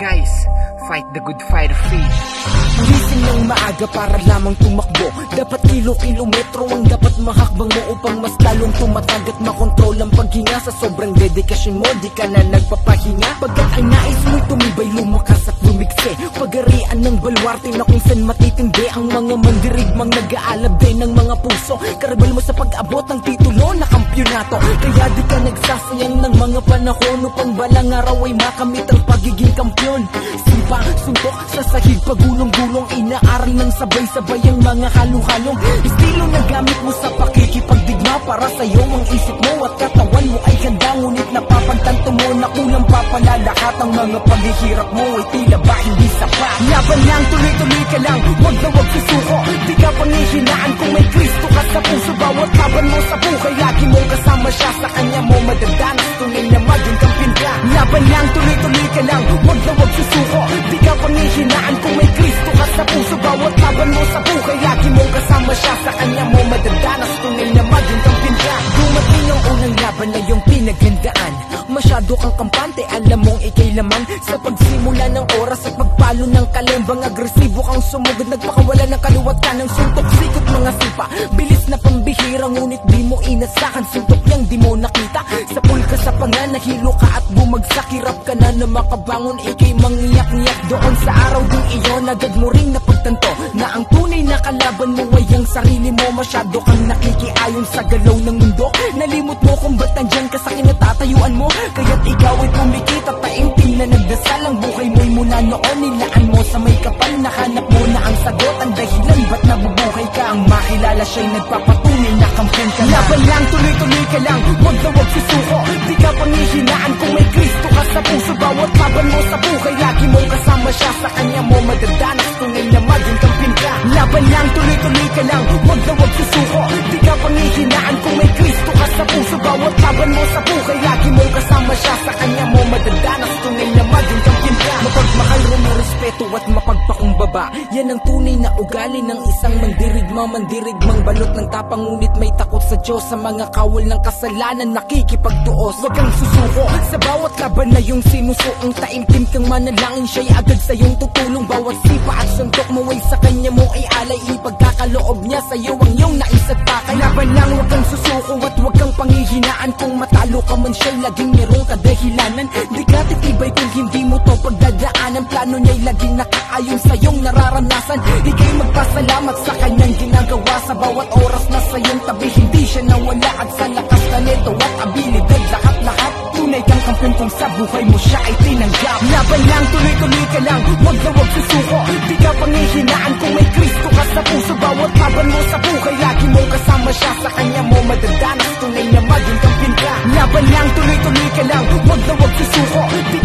guys, fight the good fight of faith. Gising ng maaga para lamang tumakbo. Dapat kilo-kilometro ang dapat mahakbang mo upang mas lalong tumatag at makontrol ang paghinga. Sa sobrang dedikasyon mo, di ka na nagpapahinga. Pagkat ay nais mo'y tumibay, lumakas at lumikse. Pagarian ng balwarte na kung saan matitindi ang mga mandirigmang nag-aalab din ng mga puso. Karabal mo sa pag-abot ng titulo na kampyonato. Kaya di ka nagsasayang ng mga panahon upang balang araw ay makamit ang pagiging kampyon. Simpa, suntok, sa sahig, pagulong-gulong, inaaral ng sabay-sabay ang mga halo-halong estilo na gamit mo sa pakikipagdigma. Para sa'yo ang isip mo at katawan mo ay ganda, ngunit napapagtanto mo na kulang pa pala lahat ang mga paghihirap mo ay tila ba hindi sapat. Laban lang, tuloy-tuloy ka lang, wag na wag susuko. Di ka panghihinaan kung may Kristo ka sa puso. Bawat laban mo sa buhay, lagi mong kasama siya. Sa kanya mo madadanas, tunay na maging kampiyon ka. Laban lang, tuloy-tuloy ka lang, wag na wag susuko. Di ka panghihinaan kung may Kristo ka sa puso. Bawat laban mo sa buhay, lagi mong kasama siya. Sa kanya mo madadanas, tunay na maging kampiyon ka. Dumating ang unang laban na iyong pinaghandaan. Masyado kang kampante, alam mong ikay laman. Sa pagsimula ng oras at pagpalo ng kalembang, agresibo kang sumugod, nagpakawala ng kaluwat ka ng suntok. Sikot mga sipa, bilis na pambihira, ngunit di mo inasahan. Suntok yang di mo nakita, sa pulka sa panga, nahilo ka at bumagsak. Hirap ka na na makabangon, ikay mangiyak-ngiyak. Doon sa araw din iyon, agad mo ring napagtanto na ang tunay na kalaban mo ay ang sarili mo. Masyado kang nakikiayon sa galaw ng mundo, nalimot mo kung ba't nandyan ka sa kinatatayuan mo. Kaya't ikaw ay pumikit at taimtim na nagdasal. Ang buhay mo'y mula noon, nilaan mo sa may kapal. Nahanap mo na ang sagot, ang dahilan ba't nabubuhay ka. Ang makilala siya'y nagpapatunay na kampiyon ka na. Laban lang, tuloy-tuloy ka lang, wag na wag susuko. Di ka panghihinaan kung may Kristo ka sa puso. Bawat laban mo sa buhay, lagi mong kasama siya. Sa kanya mo madadanas, tunay na maging kampiyon ka. Laban lang, tuloy-tuloy ka lang, wag na wag susuko. Di ka panghihinaan kung may Kristo ka sa puso. Bawat laban mo sa buhay, lagi mong kasama siya. Sa kanya mo madadanas, tunay na maging kampiyon ka. Mapagmahal, rumorespeto at mapagpakumbaba, yan ang tunay na ugali ng isang mandirigma. Mandirigmang balot ng tapang, ngunit may takot sa Diyos. Sa mga kawal ng kasalanan, nakikipagtuos. Wag kang susuko sa bawat laban na yung sinusuong. Taimtim kang manalangin, siya'y agad sa iyong tutulong. Bawat sipa at suntok mo ay sa kanya mo ay alay. Ipagkakaloob niya sa iyo ang iyong nais at pakay. Laban lang, wag kang susuko at wag kang panghihinaan. Kung matalo ka man, siya'y laging merong kadahilanan. Di ka titibay kung hindi mo to pagdadaanan. Plano niya'y laging nakaayon sa iyong nararanasan. Ika'y magpasalamat sa kanyang ginagawa. Sa bawat oras na sa iyong tabi, hindi siya nawala. At sa lakas na neto at abilidad, lahat-lahat tunay kang kampiyon kung sa buhay mo siya ay tinanggap. Laban lang, tuloy-tuloy ka lang, wag na wag susuko. Di ka panghihinaan kung may Kristo ka sa puso. Bawat laban mo sa buhay, lagi mong kasama siya. Sa kanya mo madadanas, tunay na maging kampiyon ka. Laban lang, tuloy-tuloy ka lang, wag na wag susuko. Di